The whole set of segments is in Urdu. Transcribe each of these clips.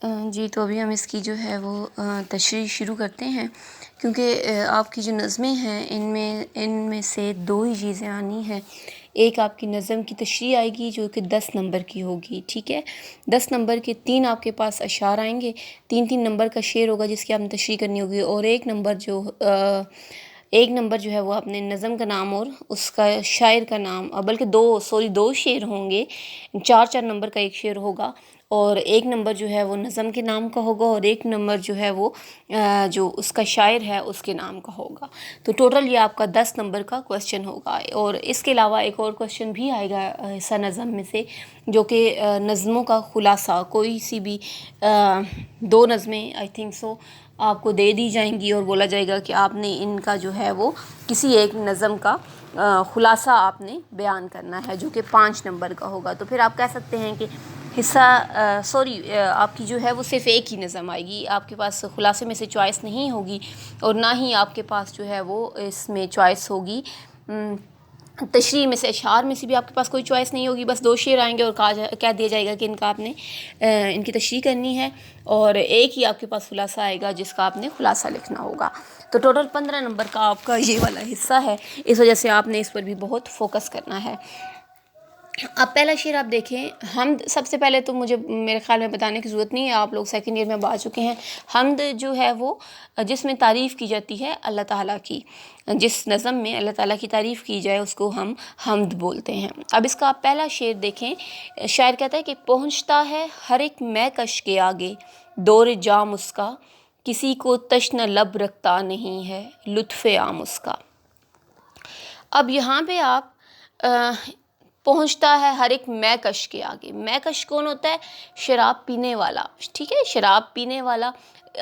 جی تو ابھی ہم اس کی جو ہے وہ تشریح شروع کرتے ہیں، کیونکہ آپ کی جو نظمیں ہیں ان میں سے دو ہی چیزیں آنی ہیں۔ ایک آپ کی نظم کی تشریح آئے گی جو کہ 10 نمبر کی ہوگی، ٹھیک ہے۔ 10 نمبر کے 3 آپ کے پاس اشعار آئیں گے، 3 نمبر کا شعر ہوگا جس کی آپ نے تشریح کرنی ہوگی، اور ایک نمبر جو ہے وہ اپنے نظم کا نام اور اس کا شاعر کا نام، بلکہ دو شعر ہوں گے، 4 نمبر کا ایک شعر ہوگا، اور ایک نمبر جو ہے وہ نظم کے نام کا ہوگا، اور ایک نمبر جو ہے وہ جو اس کا شاعر ہے اس کے نام کا ہوگا۔ تو ٹوٹل یہ آپ کا 10 نمبر کا کویسچن ہوگا، اور اس کے علاوہ ایک اور کویسچن بھی آئے گا حصہ نظم میں سے، جو کہ نظموں کا خلاصہ، کوئی سی بھی 2 نظمیں آئی تھنک سو آپ کو دے دی جائیں گی، اور بولا جائے گا کہ آپ نے ان کا جو ہے وہ کسی ایک نظم کا خلاصہ آپ نے بیان کرنا ہے، جو کہ 5 نمبر کا ہوگا۔ تو پھر آپ کہہ سکتے ہیں کہ آپ کی جو ہے وہ صرف ایک ہی نظم آئے گی، آپ کے پاس خلاصے میں سے چوائس نہیں ہوگی، اور نہ ہی آپ کے پاس جو ہے وہ اس میں چوائس ہوگی تشریح میں سے، اشعار میں سے بھی آپ کے پاس کوئی چوائس نہیں ہوگی، بس 2 شعر آئیں گے اور کہہ دیا جائے گا کہ ان کا آپ نے ان کی تشریح کرنی ہے، اور ایک ہی آپ کے پاس خلاصہ آئے گا جس کا آپ نے خلاصہ لکھنا ہوگا۔ تو ٹوٹل 15 نمبر کا آپ کا یہ والا حصہ ہے، اس وجہ سے آپ نے اس پر بھی بہت فوکس کرنا ہے۔ اب پہلا شعر آپ دیکھیں، حمد۔ سب سے پہلے تو مجھے میرے خیال میں بتانے کی ضرورت نہیں ہے، آپ لوگ سیکنڈ ایئر میں اب آ چکے ہیں۔ حمد جو ہے وہ جس میں تعریف کی جاتی ہے اللہ تعالیٰ کی، جس نظم میں اللہ تعالیٰ کی تعریف کی جائے اس کو ہم حمد بولتے ہیں۔ اب اس کا آپ پہلا شعر دیکھیں، شاعر کہتا ہے کہ پہنچتا ہے ہر ایک مے کش کے آگے، دور جام اس کا کسی کو تشنہ لب رکھتا نہیں ہے، لطف عام اس کا۔ اب یہاں پہ آپ پہنچتا ہے ہر ایک مے کش کے آگے۔ مے کش کون ہوتا ہے؟ شراب پینے والا، ٹھیک ہے، شراب پینے والا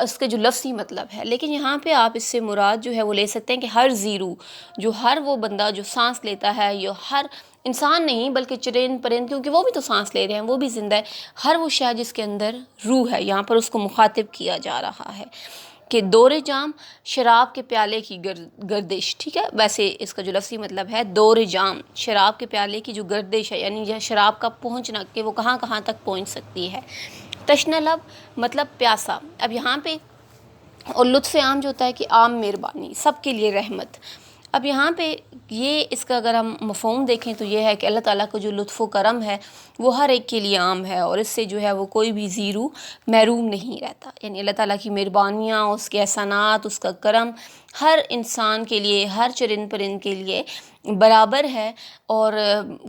اس کے جو لفظی مطلب ہے، لیکن یہاں پہ آپ اس سے مراد جو ہے وہ لے سکتے ہیں کہ ہر زیرو، جو ہر وہ بندہ جو سانس لیتا ہے، یا ہر انسان نہیں بلکہ چرند پرند، کیونکہ وہ بھی تو سانس لے رہے ہیں، وہ بھی زندہ ہے، ہر وہ شے جس کے اندر روح ہے، یہاں پر اس کو مخاطب کیا جا رہا ہے کہ دور جام، شراب کے پیالے کی گردش، ٹھیک ہے، ویسے اس کا جو لفظی مطلب ہے دور جام، شراب کے پیالے کی جو گردش ہے، یعنی یہ شراب کا پہنچنا کہ وہ کہاں کہاں تک پہنچ سکتی ہے۔ تشنہ لب مطلب پیاسا۔ اب یہاں پہ اور لطف عام جو ہوتا ہے کہ عام مہربانی، سب کے لیے رحمت۔ اب یہاں پہ یہ اس کا اگر ہم مفہوم دیکھیں تو یہ ہے کہ اللہ تعالیٰ کا جو لطف و کرم ہے وہ ہر ایک کے لیے عام ہے، اور اس سے جو ہے وہ کوئی بھی زیرو محروم نہیں رہتا، یعنی اللہ تعالیٰ کی مہربانیاں، اس کے احسانات، اس کا کرم ہر انسان کے لیے، ہر چرند پرند کے لیے برابر ہے، اور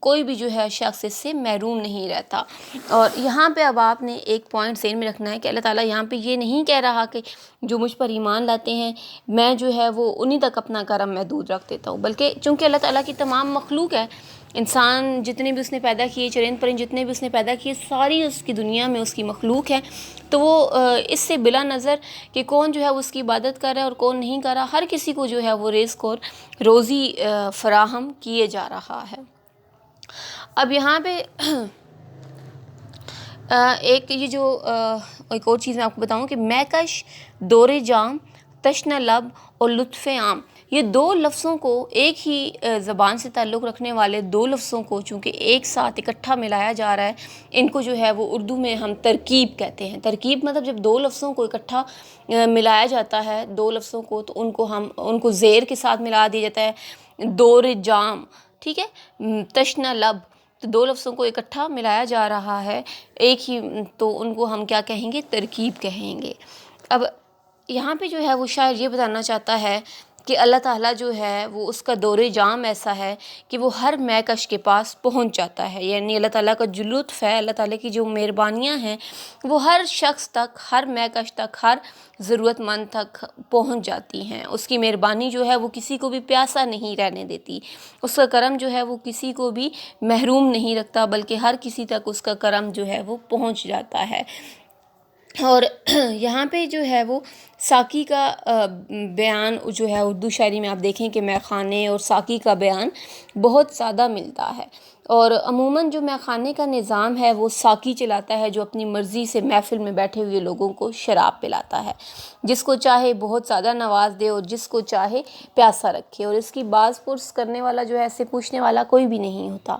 کوئی بھی جو ہے شخص اس سے محروم نہیں رہتا۔ اور یہاں پہ اب آپ نے ایک پوائنٹ ذہن میں رکھنا ہے کہ اللہ تعالیٰ یہاں پہ یہ نہیں کہہ رہا کہ جو مجھ پر ایمان لاتے ہیں میں جو ہے وہ انہی تک اپنا کرم محدود رکھ دیتا ہوں، بلکہ چونکہ اللہ تعالیٰ کی تمام مخلوق ہے، انسان جتنے بھی اس نے پیدا کیے، چرند پرند جتنے بھی اس نے پیدا کیے، ساری اس کی دنیا میں اس کی مخلوق ہے، تو وہ اس سے بلا نظر کہ کون جو ہے وہ اس کی عبادت کر رہا ہے اور کون نہیں کر رہا، ہر کسی کو جو ہے وہ رزق اور روزی فراہم کیے جا رہا ہے۔ اب یہاں پہ ایک اور چیز میں آپ کو بتاؤں کہ مے کش، دور جام، تشنہ لب اور لطف عام، یہ 2 لفظوں کو، ایک ہی زبان سے تعلق رکھنے والے 2 لفظوں کو چونکہ ایک ساتھ اکٹھا ملایا جا رہا ہے، ان کو جو ہے وہ اردو میں ہم ترکیب کہتے ہیں۔ ترکیب مطلب جب 2 لفظوں کو اکٹھا ملایا جاتا ہے، 2 لفظوں کو، تو ان کو زیر کے ساتھ ملا دیا جاتا ہے، دور جام، ٹھیک ہے، تشنہ لب، تو 2 لفظوں کو اکٹھا ملایا جا رہا ہے ایک ہی، تو ان کو ہم کیا کہیں گے؟ ترکیب کہیں گے۔ اب یہاں پہ جو ہے وہ شاعر یہ بتانا چاہتا ہے کہ اللہ تعالیٰ جو ہے وہ اس کا دور جام ایسا ہے کہ وہ ہر مے کش کے پاس پہنچ جاتا ہے، یعنی اللہ تعالیٰ کا جو لطف ہے، اللہ تعالیٰ کی جو مہربانیاں ہیں وہ ہر شخص تک، ہر مے کش تک، ہر ضرورت مند تک پہنچ جاتی ہیں۔ اس کی مہربانی جو ہے وہ کسی کو بھی پیاسا نہیں رہنے دیتی، اس کا کرم جو ہے وہ کسی کو بھی محروم نہیں رکھتا، بلکہ ہر کسی تک اس کا کرم جو ہے وہ پہنچ جاتا ہے۔ اور یہاں پہ جو ہے وہ ساقی کا بیان جو ہے اردو شاعری میں آپ دیکھیں کہ مے خانے اور ساقی کا بیان بہت زیادہ ملتا ہے، اور عموماً جو مے خانے کا نظام ہے وہ ساقی چلاتا ہے، جو اپنی مرضی سے محفل میں بیٹھے ہوئے لوگوں کو شراب پلاتا ہے، جس کو چاہے بہت زیادہ نواز دے اور جس کو چاہے پیاسا رکھے، اور اس کی باز پرس کرنے والا جو ہے، ایسے پوچھنے والا کوئی بھی نہیں ہوتا۔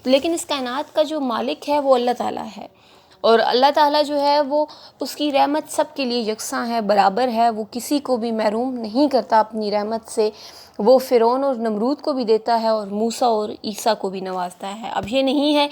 لیکن اس کائنات کا جو مالک ہے وہ اللہ تعالیٰ ہے، اور اللہ تعالیٰ جو ہے وہ اس کی رحمت سب کے لیے یکساں ہے، برابر ہے، وہ کسی کو بھی محروم نہیں کرتا اپنی رحمت سے۔ وہ فرعون اور نمرود کو بھی دیتا ہے اور موسیٰ اور عیسیٰ کو بھی نوازتا ہے۔ اب یہ نہیں ہے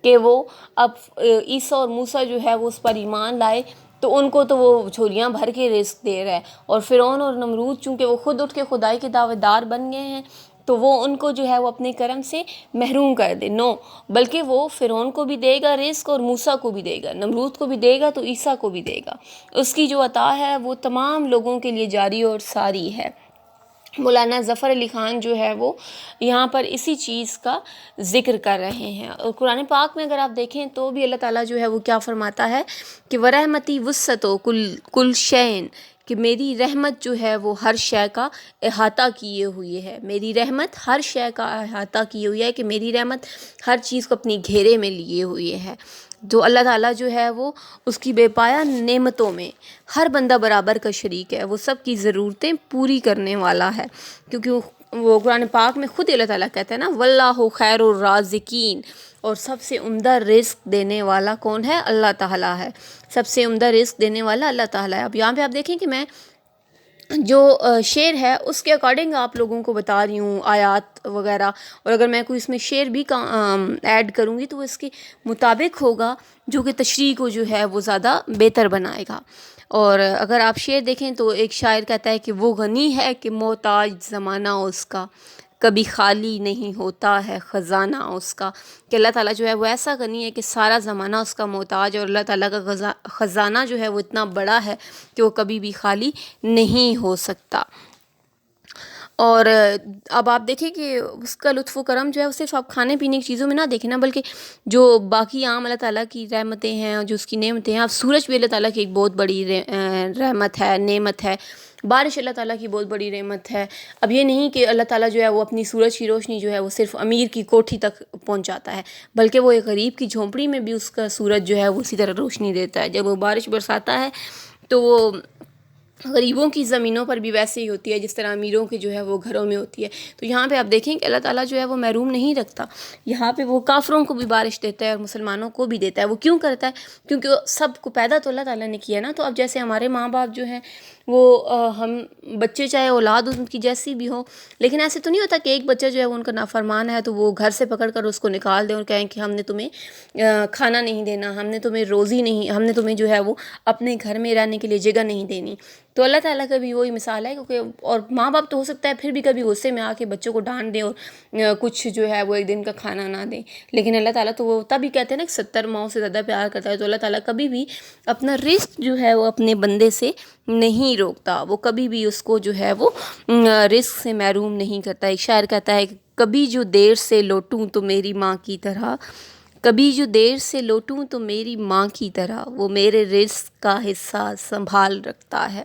کہ وہ اب عیسیٰ اور موسیٰ جو ہے وہ اس پر ایمان لائے تو ان کو تو وہ جھولیاں بھر کے رزق دے رہا ہے، اور فرعون اور نمرود چونکہ وہ خود اٹھ کے خدائی کے دعوے دار بن گئے ہیں تو وہ ان کو جو ہے وہ اپنے کرم سے محروم کر دے، نو، بلکہ وہ فرعون کو بھی دے گا رزق اور موسیٰ کو بھی دے گا، نمرود کو بھی دے گا تو عیسیٰ کو بھی دے گا۔ اس کی جو عطا ہے وہ تمام لوگوں کے لیے جاری اور ساری ہے۔ مولانا ظفر علی خان جو ہے وہ یہاں پر اسی چیز کا ذکر کر رہے ہیں، اور قرآن پاک میں اگر آپ دیکھیں تو بھی اللہ تعالیٰ جو ہے وہ کیا فرماتا ہے کہ وَرَحْمَتِي وَسَّعَتْ كُلَّ شَيْءٍ، کہ میری رحمت جو ہے وہ ہر شے کا احاطہ کیے ہوئے ہے، میری رحمت ہر شے کا احاطہ کیے ہوئے ہے، کہ میری رحمت ہر چیز کو اپنی گھیرے میں لیے ہوئے ہے۔ جو اللہ تعالیٰ جو ہے وہ اس کی بے پایا نعمتوں میں ہر بندہ برابر کا شریک ہے، وہ سب کی ضرورتیں پوری کرنے والا ہے، کیونکہ وہ قرآن پاک میں خود اللہ تعالیٰ کہتا ہے نا واللہ خیر الرازقین، اور سب سے عمدہ رزق دینے والا کون ہے؟ اللہ تعالیٰ ہے، سب سے عمدہ رزق دینے والا اللہ تعالیٰ ہے۔ اب یہاں پہ آپ دیکھیں کہ میں جو شعر ہے اس کے اکارڈنگ آپ لوگوں کو بتا رہی ہوں آیات وغیرہ، اور اگر میں کوئی اس میں شعر بھی ایڈ کروں گی تو وہ اس کے مطابق ہوگا جو کہ تشریح کو جو ہے وہ زیادہ بہتر بنائے گا۔ اور اگر آپ شعر دیکھیں تو ایک شاعر کہتا ہے کہ وہ غنی ہے کہ محتاج زمانہ اس کا، کبھی خالی نہیں ہوتا ہے خزانہ اس کا، کہ اللہ تعالیٰ جو ہے وہ ایسا غنی ہے کہ سارا زمانہ اس کا محتاج ہے، اور اللہ تعالیٰ کا خزانہ جو ہے وہ اتنا بڑا ہے کہ وہ کبھی بھی خالی نہیں ہو سکتا۔ اور اب آپ دیکھیں کہ اس کا لطف و کرم جو ہے وہ صرف آپ کھانے پینے کی چیزوں میں نہ دیکھیں نا، بلکہ جو باقی عام اللہ تعالیٰ کی رحمتیں ہیں اور جو اس کی نعمتیں ہیں، اب سورج بھی اللہ تعالیٰ کی ایک بہت بڑی رحمت ہے، نعمت ہے، بارش اللہ تعالیٰ کی بہت بڑی رحمت ہے۔ اب یہ نہیں کہ اللہ تعالیٰ جو ہے وہ اپنی سورج کی روشنی جو ہے وہ صرف امیر کی کوٹھی تک پہنچاتا ہے، بلکہ وہ ایک غریب کی جھونپڑی میں بھی اس کا سورج جو ہے وہ اسی طرح روشنی دیتا ہے۔ جب وہ بارش برساتا ہے تو وہ غریبوں کی زمینوں پر بھی ویسے ہی ہوتی ہے جس طرح امیروں کے جو ہے وہ گھروں میں ہوتی ہے۔ تو یہاں پہ آپ دیکھیں کہ اللہ تعالیٰ جو ہے وہ محروم نہیں رکھتا، یہاں پہ وہ کافروں کو بھی بارش دیتا ہے اور مسلمانوں کو بھی دیتا ہے۔ وہ کیوں کرتا ہے؟ کیونکہ سب کو پیدا تو اللہ تعالیٰ نے کیا نا۔ تو اب جیسے ہمارے ماں باپ جو ہیں وہ ہم بچے چاہے اولاد ان کی جیسی بھی ہو، لیکن ایسے تو نہیں ہوتا کہ ایک بچہ جو ہے وہ ان کا نافرمان ہے تو وہ گھر سے پکڑ کر اس کو نکال دیں اور کہیں کہ ہم نے تمہیں کھانا نہیں دینا، ہم نے تمہیں روزی نہیں، ہم نے تمہیں جو ہے وہ اپنے گھر میں رہنے کے لیے جگہ نہیں دینی۔ تو اللہ تعالیٰ کا بھی وہی مثال ہے، کیونکہ اور ماں باپ تو ہو سکتا ہے پھر بھی کبھی غصے میں آ کے بچوں کو ڈانٹ دیں اور کچھ جو ہے وہ ایک دن کا کھانا نہ دیں، لیکن اللہ تعالیٰ تو وہ تبھی کہتے ہیں نا کہ 70 ماؤں سے زیادہ پیار کرتا ہے۔ تو اللہ تعالیٰ کبھی بھی اپنا رزق جو ہے وہ اپنے بندے سے نہیں روکتا، وہ کبھی بھی اس کو جو ہے وہ رزق سے محروم نہیں کرتا۔ ایک شاعر کہتا ہے کہ کبھی جو دیر سے لوٹوں تو میری ماں کی طرح، کبھی جو دیر سے لوٹوں تو میری ماں کی طرح، وہ میرے رزق کا حصہ سنبھال رکھتا ہے۔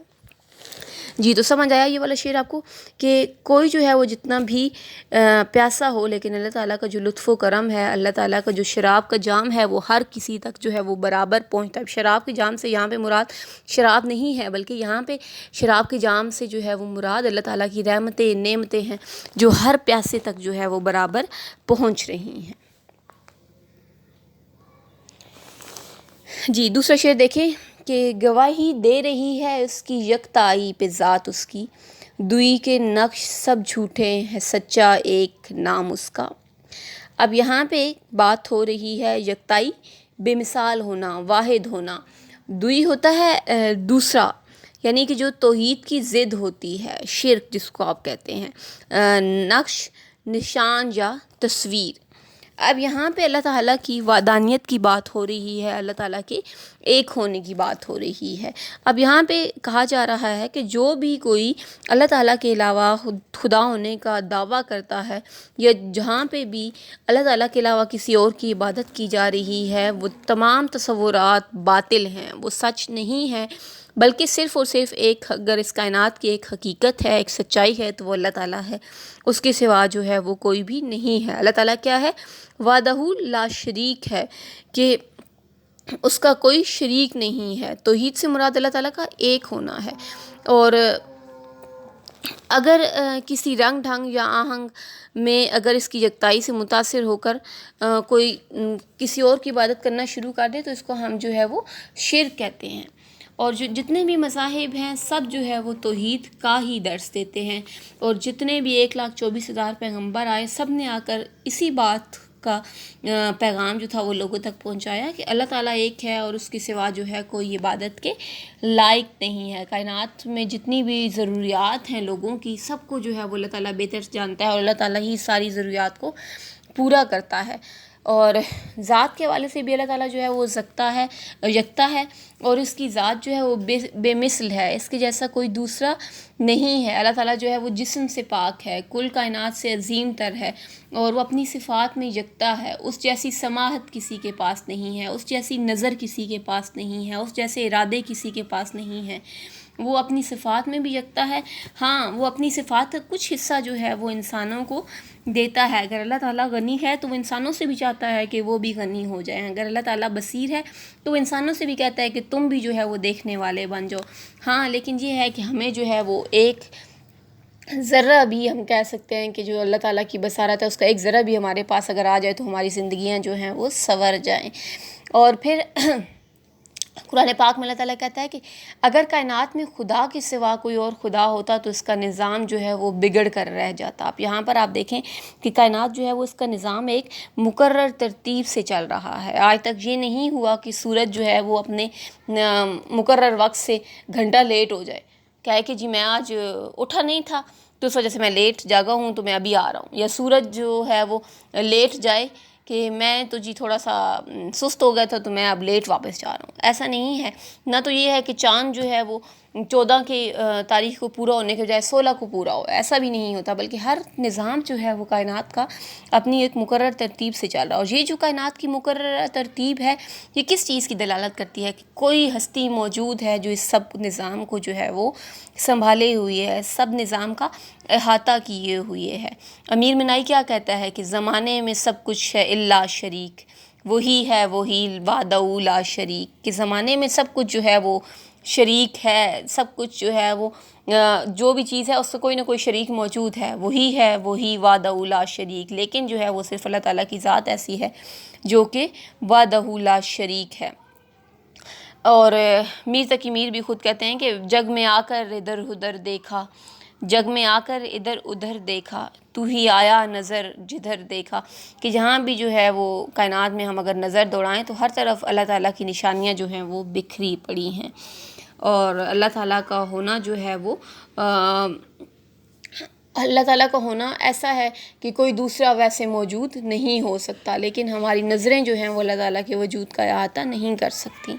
جی تو سمجھ آیا یہ والا شعر آپ کو کہ کوئی جو ہے وہ جتنا بھی پیاسا ہو، لیکن اللہ تعالیٰ کا جو لطف و کرم ہے، اللہ تعالیٰ کا جو شراب کا جام ہے وہ ہر کسی تک جو ہے وہ برابر پہنچتا ہے۔ شراب کے جام سے یہاں پہ مراد شراب نہیں ہے، بلکہ یہاں پہ شراب کے جام سے جو ہے وہ مراد اللہ تعالیٰ کی رحمتیں، نعمتیں ہیں جو ہر پیاسے تک جو ہے وہ برابر پہنچ رہی ہیں۔ جی دوسرا شعر دیکھیں کہ گواہی دے رہی ہے اس کی یکتائی پہ ذات اس کی، دوئی کے نقش سب جھوٹے ہیں سچا ایک نام اس کا۔ اب یہاں پہ بات ہو رہی ہے یکتائی، بے مثال ہونا، واحد ہونا۔ دوئی ہوتا ہے دوسرا، یعنی کہ جو توحید کی ضد ہوتی ہے، شرک جس کو آپ کہتے ہیں، نقش، نشان یا تصویر۔ اب یہاں پہ اللہ تعالیٰ کی وحدانیت کی بات ہو رہی ہے، اللہ تعالیٰ کے ایک ہونے کی بات ہو رہی ہے۔ اب یہاں پہ کہا جا رہا ہے کہ جو بھی کوئی اللہ تعالیٰ کے علاوہ خدا ہونے کا دعویٰ کرتا ہے، یا جہاں پہ بھی اللہ تعالیٰ کے علاوہ کسی اور کی عبادت کی جا رہی ہے، وہ تمام تصورات باطل ہیں، وہ سچ نہیں ہے، بلکہ صرف اور صرف ایک، اگر اس کائنات کی ایک حقیقت ہے، ایک سچائی ہے تو وہ اللہ تعالیٰ ہے، اس کے سوا جو ہے وہ کوئی بھی نہیں ہے۔ اللہ تعالیٰ کیا ہے؟ وحدہ لا شریک ہے، کہ اس کا کوئی شریک نہیں ہے۔ توحید سے مراد اللہ تعالیٰ کا ایک ہونا ہے۔ اور اگر کسی رنگ ڈھنگ یا آہنگ میں اگر اس کی یکتائی سے متاثر ہو کر کوئی کسی اور کی عبادت کرنا شروع کر دے تو اس کو ہم جو ہے وہ شرک کہتے ہیں۔ اور جو جتنے بھی مذاہب ہیں سب جو ہے وہ توحید کا ہی درس دیتے ہیں، اور جتنے بھی 1,24,000 پیغمبر آئے سب نے آ کر اسی بات کا پیغام جو تھا وہ لوگوں تک پہنچایا کہ اللہ تعالیٰ ایک ہے اور اس کے سوا جو ہے کوئی عبادت کے لائق نہیں ہے۔ کائنات میں جتنی بھی ضروریات ہیں لوگوں کی سب کو جو ہے وہ اللہ تعالیٰ بہتر جانتا ہے، اور اللہ تعالیٰ ہی ساری ضروریات کو پورا کرتا ہے۔ اور ذات کے حوالے سے بھی اللہ تعالیٰ جو ہے وہ یکتا ہے، اور اس کی ذات جو ہے وہ بے مثل ہے، اس کے جیسا کوئی دوسرا نہیں ہے۔ اللہ تعالیٰ جو ہے وہ جسم سے پاک ہے، کل کائنات سے عظیم تر ہے، اور وہ اپنی صفات میں یکتا ہے۔ اس جیسی سماحت کسی کے پاس نہیں ہے، اس جیسی نظر کسی کے پاس نہیں ہے، اس جیسے ارادے کسی کے پاس نہیں ہے۔ وہ اپنی صفات میں بھی یکتا ہے۔ ہاں، وہ اپنی صفات کا کچھ حصہ جو ہے وہ انسانوں کو دیتا ہے۔ اگر اللہ تعالیٰ غنی ہے تو وہ انسانوں سے بھی چاہتا ہے کہ وہ بھی غنی ہو جائیں۔ اگر اللہ تعالیٰ بصیر ہے تو وہ انسانوں سے بھی کہتا ہے کہ تم بھی جو ہے وہ دیکھنے والے بن جاؤ۔ ہاں، لیکن یہ ہے کہ ہمیں جو ہے وہ ایک ذرہ بھی ہم کہہ سکتے ہیں کہ جو اللہ تعالیٰ کی بصارت ہے اس کا ایک ذرہ بھی ہمارے پاس اگر آ جائے تو ہماری زندگیاں جو ہیں وہ سنور جائیں۔ اور پھر قرآن پاک میں اللہ تعالیٰ کہتا ہے کہ اگر کائنات میں خدا کے سوا کوئی اور خدا ہوتا تو اس کا نظام جو ہے وہ بگڑ کر رہ جاتا۔ یہاں پر آپ دیکھیں کہ کائنات جو ہے وہ اس کا نظام ایک مقرر ترتیب سے چل رہا ہے۔ آج تک یہ نہیں ہوا کہ سورج جو ہے وہ اپنے مقرر وقت سے گھنٹہ لیٹ ہو جائے، کہے کہ جی میں آج اٹھا نہیں تھا تو اس وجہ سے میں لیٹ جاگا ہوں تو میں ابھی آ رہا ہوں، یا سورج جو ہے وہ لیٹ جائے کہ میں تو جی تھوڑا سا سست ہو گیا تھا تو میں اب لیٹ واپس جا رہا ہوں۔ ایسا نہیں ہے۔ نہ تو یہ ہے کہ چاند جو ہے وہ 14 کی تاریخ کو پورا ہونے کے بجائے 16 کو پورا ہو، ایسا بھی نہیں ہوتا، بلکہ ہر نظام جو ہے وہ کائنات کا اپنی ایک مقرر ترتیب سے چل رہا ہے۔ اور یہ جو کائنات کی مقرر ترتیب ہے یہ کس چیز کی دلالت کرتی ہے؟ کہ کوئی ہستی موجود ہے جو اس سب نظام کو جو ہے وہ سنبھالے ہوئی ہے، سب نظام کا احاطہ کیے ہوئے ہے۔ امیر منائی کیا کہتا ہے کہ زمانے میں سب کچھ ہے الا شریک، وہی ہے وہی وحدہ لا شریک، کہ زمانے میں سب کچھ جو ہے وہ شریک ہے، سب کچھ جو ہے وہ جو بھی چیز ہے اس سے کوئی نہ کوئی شریک موجود ہے، وہی وحدہ لا شریک، لیکن جو ہے وہ صرف اللہ تعالیٰ کی ذات ایسی ہے جو کہ وحدہ لا شریک ہے۔ اور میر تقی میر بھی خود کہتے ہیں کہ جگ میں آ کر ادھر ادھر دیکھا، جگ میں آ کر ادھر ادھر دیکھا، تو ہی آیا نظر جدھر دیکھا، کہ جہاں بھی جو ہے وہ کائنات میں ہم اگر نظر دوڑائیں تو ہر طرف اللہ تعالیٰ کی نشانیاں جو ہیں وہ بکھری پڑی ہیں۔ اور اللہ تعالیٰ کا ہونا جو ہے وہ اللہ تعالیٰ کا ہونا ایسا ہے کہ کوئی دوسرا ویسے موجود نہیں ہو سکتا، لیکن ہماری نظریں جو ہیں وہ اللہ تعالیٰ کے وجود کا احاطہ نہیں کر سکتی۔